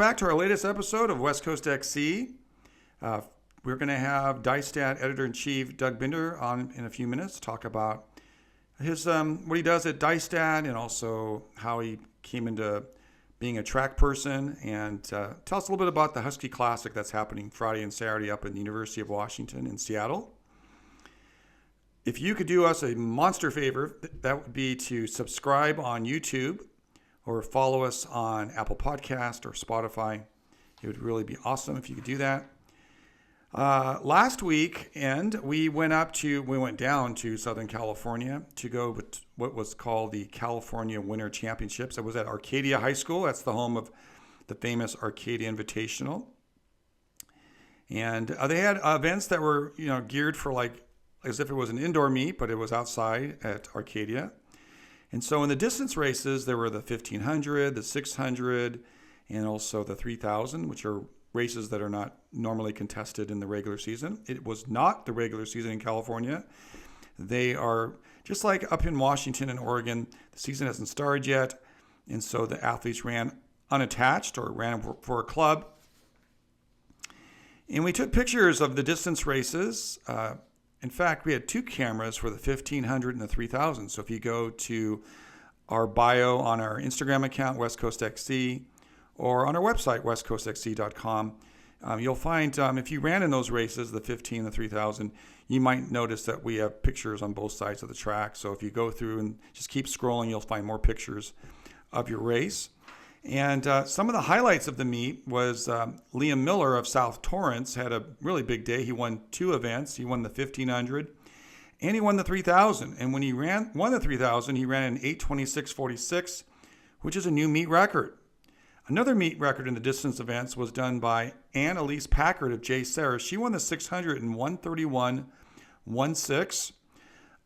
back to our latest episode of West Coast XC. Uh, we're going to have DyeStat Editor-in-Chief Doug Binder on in a few minutes to talk about his what he does at DyeStat and also how he came into being a track person, and tell us a little bit about the Husky Classic that's happening Friday and Saturday up at the University of Washington in Seattle. If you could do us a monster favor, that would be to subscribe on YouTube or follow us on Apple Podcast or Spotify. It would really be awesome if you could do that. Last weekend, we went down to Southern California to go with what was called the California Winter Championships. It was at Arcadia High School. That's the home of the famous Arcadia Invitational. And they had events that were, geared for as if it was an indoor meet, but it was outside at Arcadia. And so in the distance races, there were the 1500, the 600, and also the 3000, which are races that are not normally contested in the regular season. It was not the regular season in California. They are just like up in Washington and Oregon. The season hasn't started yet, and so the athletes ran unattached or ran for a club. And we took pictures of the distance races. In fact, we had two cameras for the 1500 and the 3000. So if you go to our bio on our Instagram account, West Coast XC, or on our website, westcoastxc.com, you'll find if you ran in those races, the 15 and the 3000, you might notice that we have pictures on both sides of the track. So if you go through and just keep scrolling, you'll find more pictures of your race. And some of the highlights of the meet was Liam Miller of South Torrance had a really big day. He won two events. He won the 1500 and he won the 3000. And when he won the 3000, he ran an 8:26.46, which is a new meet record. Another meet record in the distance events was done by Annalise Packard of J. Sarah. She won the 600 in 1:31.16.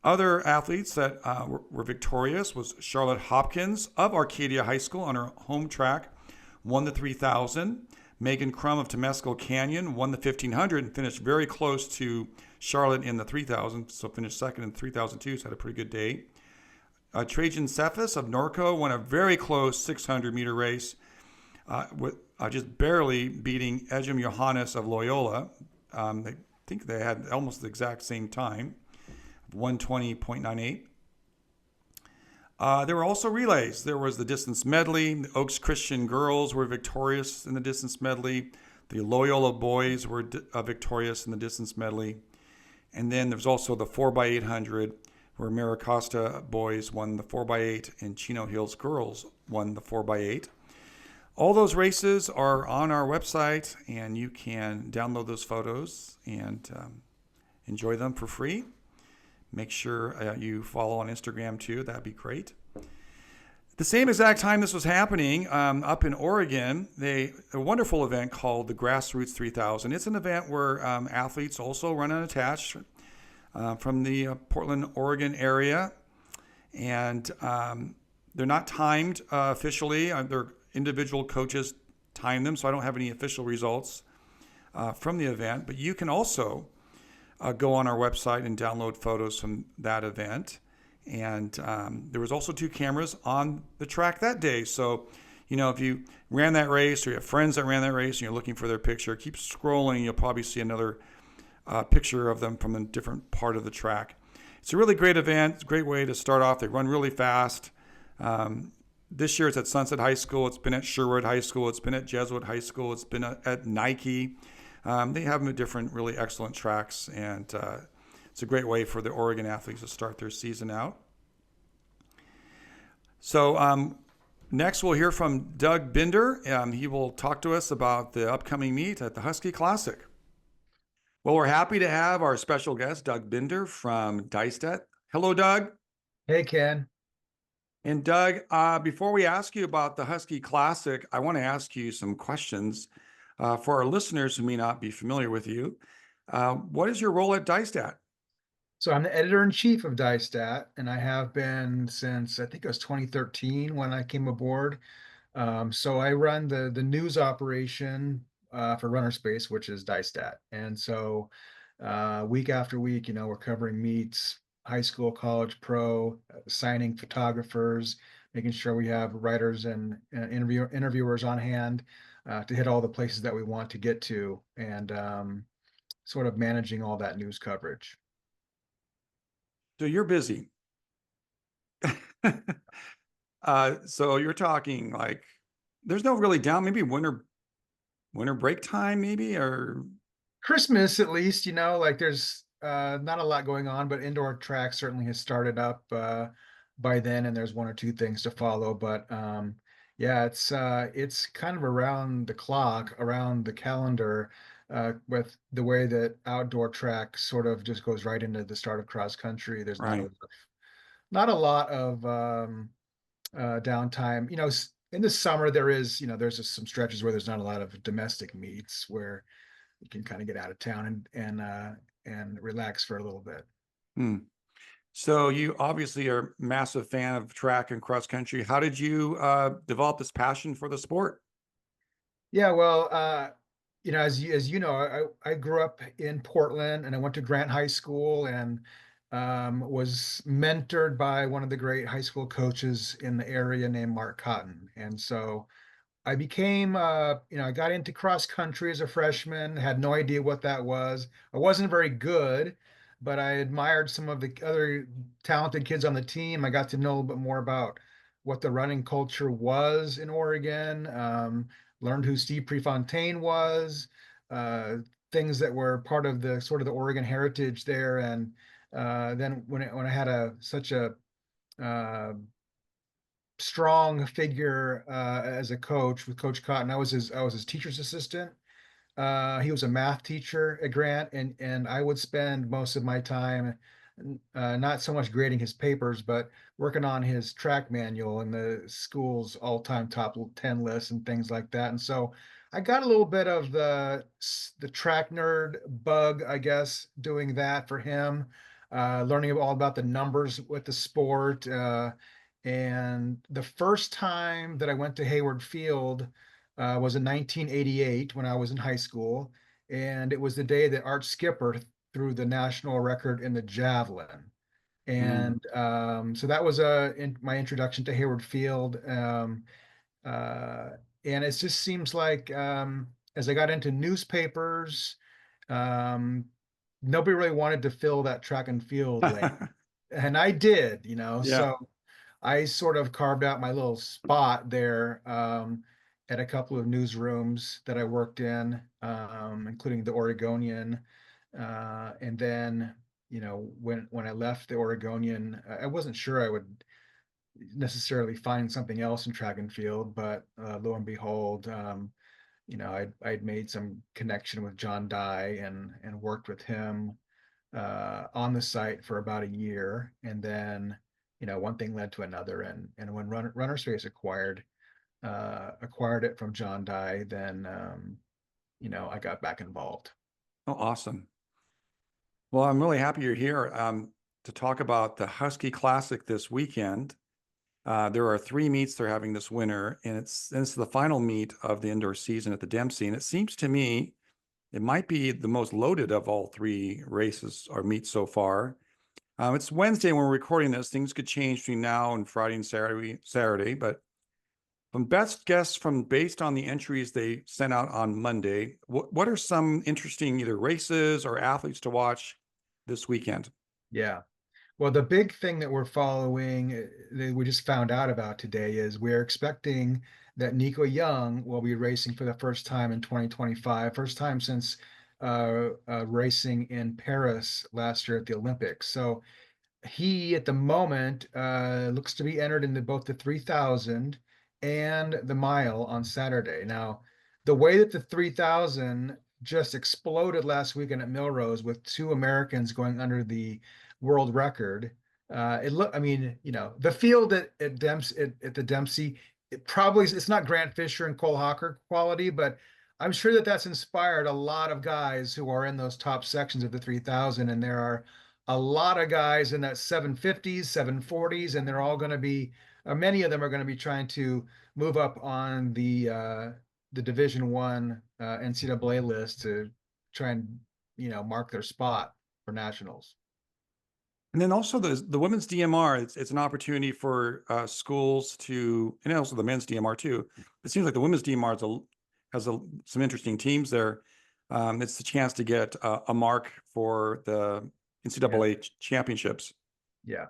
Other athletes that were victorious was Charlotte Hopkins of Arcadia High School on her home track, won the 3000. Megan Crum of Temescal Canyon won the 1500 and finished very close to Charlotte in the 3000, so finished second in 3002, so had a pretty good day. Trajan Cephas of Norco won a very close 600-meter race, with just barely beating Ejim Johannes of Loyola. I think they had almost the exact same time, 1:20.98. There were also relays. There was the distance medley. The Oaks Christian girls were victorious in the distance medley. The Loyola boys were victorious in the distance medley. And then there's also the 4x800, where Maricosta boys won the 4x8 and Chino Hills girls won the 4x8. All those races are on our website, and you can download those photos and enjoy them for free. Make sure you follow on Instagram too. That'd be great. The same exact time this was happening up in Oregon, a wonderful event called the Grassroots 3000. It's an event where athletes also run unattached from the Portland, Oregon area. And they're not timed officially. Their individual coaches time them, so I don't have any official results from the event. But you can also go on our website and download photos from that event. And there was also two cameras on the track that day. So, if you ran that race or you have friends that ran that race and you're looking for their picture, keep scrolling. You'll probably see another picture of them from a different part of the track. It's a really great event. It's a great way to start off. They run really fast. This year it's at Sunset High School. It's been at Sherwood High School. It's been at Jesuit High School. It's been at Nike. They have them at different really excellent tracks, and it's a great way for the Oregon athletes to start their season out. So next we'll hear from Doug Binder. He will talk to us about the upcoming meet at the Husky Classic. Well, we're happy to have our special guest, Doug Binder from DyeStat. Hello, Doug. Hey, Ken. And Doug, before we ask you about the Husky Classic, I want to ask you some questions for our listeners who may not be familiar with you. What is your role at DyeStat? So I'm the editor-in-chief of DyeStat, and I have been since I think it was 2013 when I came aboard. So I run the news operation for Runner Space, which is DyeStat. And so week after week, we're covering meets, high school, college, pro, signing photographers, making sure we have writers and interviewers on hand. to hit all the places that we want to get to, and sort of managing all that news coverage. So you're busy. So you're talking like there's no really down, maybe winter break time, maybe, or Christmas, at least, like there's not a lot going on, but indoor track certainly has started up by then, and there's one or two things to follow. But yeah, it's kind of around the clock, around the calendar, with the way that outdoor track sort of just goes right into the start of cross country. There's right. not a lot of downtime. In the summer there is, there's just some stretches where there's not a lot of domestic meets where you can kind of get out of town and relax for a little bit. Hmm. So you obviously are a massive fan of track and cross country. How did you develop this passion for the sport? Yeah, well, as you know, I grew up in Portland and I went to Grant High School and was mentored by one of the great high school coaches in the area named Mark Cotton. And so I became, I got into cross country as a freshman, had no idea what that was. I wasn't very good, but I admired some of the other talented kids on the team. I got to know a little bit more about what the running culture was in Oregon, learned who Steve Prefontaine was, uh, things that were part of the sort of the Oregon heritage there. And then when I had such a uh, strong figure as a coach with Coach Cotton. I was his teacher's assistant. He was a math teacher at Grant, and I would spend most of my time not so much grading his papers, but working on his track manual and the school's all-time top 10 lists and things like that. And so I got a little bit of the track nerd bug, I guess, doing that for him, learning all about the numbers with the sport. And the first time that I went to Hayward Field was in 1988 when I was in high school. And it was the day that Art Skipper threw the national record in the javelin. Mm. And so that was my introduction to Hayward Field. Uh, and it just seems like as I got into newspapers, um, nobody really wanted to fill that track and field lane. And I did, Yeah. so I sort of carved out my little spot there at a couple of newsrooms that I worked in, including the Oregonian. And then, when I left the Oregonian, I wasn't sure I would necessarily find something else in track and field, but lo and behold, I'd made some connection with John Dye and worked with him on the site for about a year, and then one thing led to another, and when Runner Space acquired it from John Dye, then I got back involved. Oh, awesome. Well, I'm really happy you're here to talk about the Husky Classic this weekend. There are 3 meets they're having this winter, and it's the final meet of the indoor season at the Dempsey. And it seems to me it might be the most loaded of all 3 races or meets so far. It's Wednesday when we're recording this. Things could change between now and Friday and Saturday, but from best guess from based on the entries they sent out on Monday, what are some interesting either races or athletes to watch this weekend? Yeah. Well, the big thing that we're following, that we just found out about today, is we're expecting that Nico Young will be racing for the first time in 2025, first time since racing in Paris last year at the Olympics. So he, at the moment, looks to be entered into both the 3,000 and the mile on Saturday. Now, the way that the 3,000 just exploded last weekend at Millrose with 2 Americans going under the world record, I mean, the field at the Dempsey, it's not Grant Fisher and Cole Hocker quality, but I'm sure that that's inspired a lot of guys who are in those top sections of the 3,000, and there are a lot of guys in that 750s, 740s, and they're all going to be, many of them are going to be trying to move up on the Division One NCAA list to try and mark their spot for nationals. And then also the women's DMR, it's an opportunity for schools to, and also the men's DMR too. It seems like the women's DMR has some interesting teams there. It's the chance to get a mark for the NCAA championships. Yeah.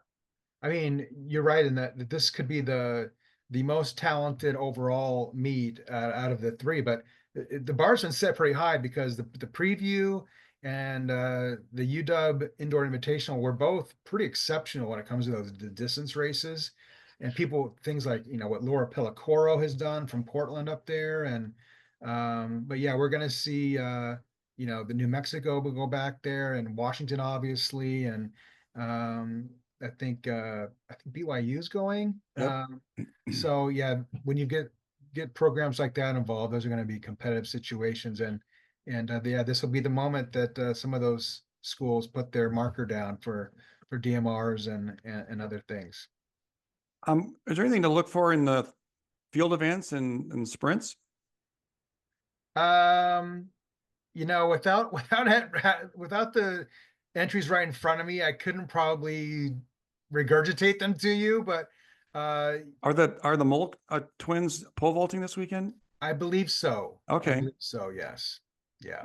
I mean, you're right in that this could be the most talented overall meet out of the three, but the bar's been set pretty high because the preview and the UW Indoor Invitational were both pretty exceptional when it comes to the distance races. And people, things like, what Laura Pellacoro has done from Portland up there. And but yeah, we're gonna see the New Mexico will go back there, and Washington, obviously, and I think BYU's going. Yep. So yeah, when you get programs like that involved, those are going to be competitive situations, and yeah, this will be the moment that some of those schools put their marker down for DMRs and other things. Is there anything to look for in the field events and sprints? Without the entries right in front of me, I couldn't probably regurgitate them to you, but Are the Molt twins pole vaulting this weekend? I believe so. Okay. So yes. Yeah.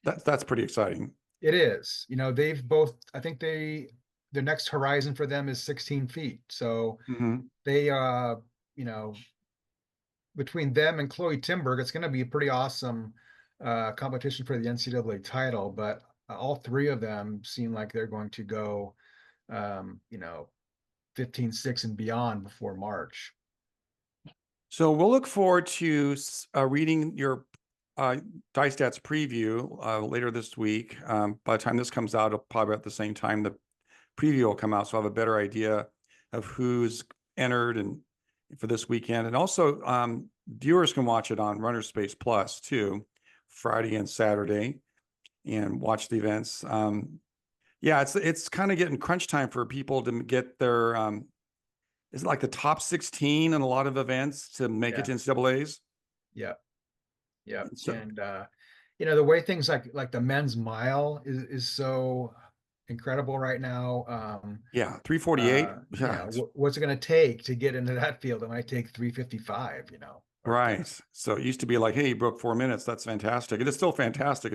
That's pretty exciting. It is. They've both, I think the next horizon for them is 16 feet. So they between them and Chloe Timberg, it's going to be a pretty awesome competition for the NCAA title, but all three of them seem like they're going to go 15-6 and beyond before March. So we'll look forward to reading your DyeStats preview later this week. By the time this comes out, it'll probably at the same time the preview will come out, so I'll have a better idea of who's entered and for this weekend. And also, viewers can watch it on Runner Space Plus too, Friday and Saturday, and watch the events. Yeah, it's kind of getting crunch time for people to get their is it like the top 16 in a lot of events to make it to NCAAs? Yeah. Yeah. So, And the way things like the men's mile is so incredible right now. yeah, 348. What's it going to take to get into that field? It might take 355, Right. So it used to be like, hey, you broke 4 minutes. That's fantastic. It is still fantastic.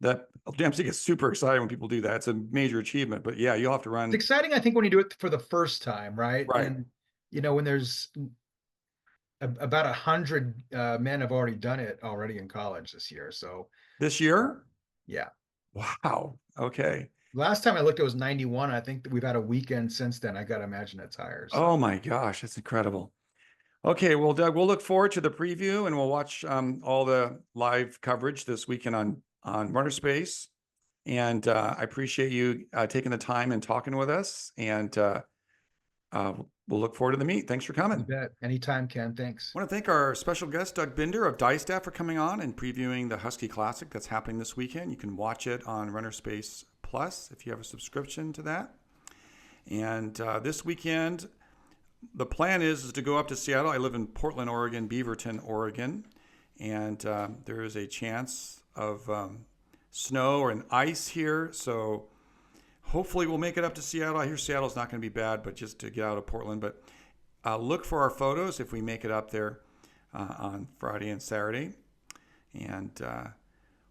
That Dempsey gets super excited when people do that. It's a major achievement. But yeah, you'll have to run. It's exciting, I think, when you do it for the first time, right? Right. And when there's about 100 men have already done it already in college this year. So this year? Yeah. Wow. Okay. Last time I looked, it was 91. I think that we've had a weekend since then. I got to imagine it's higher. So. Oh my gosh, that's incredible. Okay, well, Doug, we'll look forward to the preview, and we'll watch all the live coverage this weekend on Runner Space. And I appreciate you taking the time and talking with us. And we'll look forward to the meet. Thanks for coming. You bet. Anytime, Ken. Thanks. I want to thank our special guest, Doug Binder of DyeStat, for coming on and previewing the Husky Classic that's happening this weekend. You can watch it on Runner Space Plus if you have a subscription to that. And this weekend, the plan is to go up to Seattle. I live in Portland, Oregon, Beaverton, Oregon. And there is a chance of snow or an ice here. So hopefully we'll make it up to Seattle. I hear Seattle's not going to be bad, but just to get out of Portland. But look for our photos if we make it up there on Friday and Saturday. And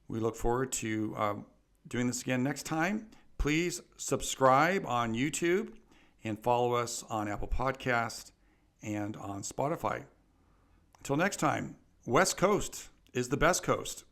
we look forward to doing this again next time. Please subscribe on YouTube and follow us on Apple Podcast and on Spotify. Until next time, West Coast is the best coast.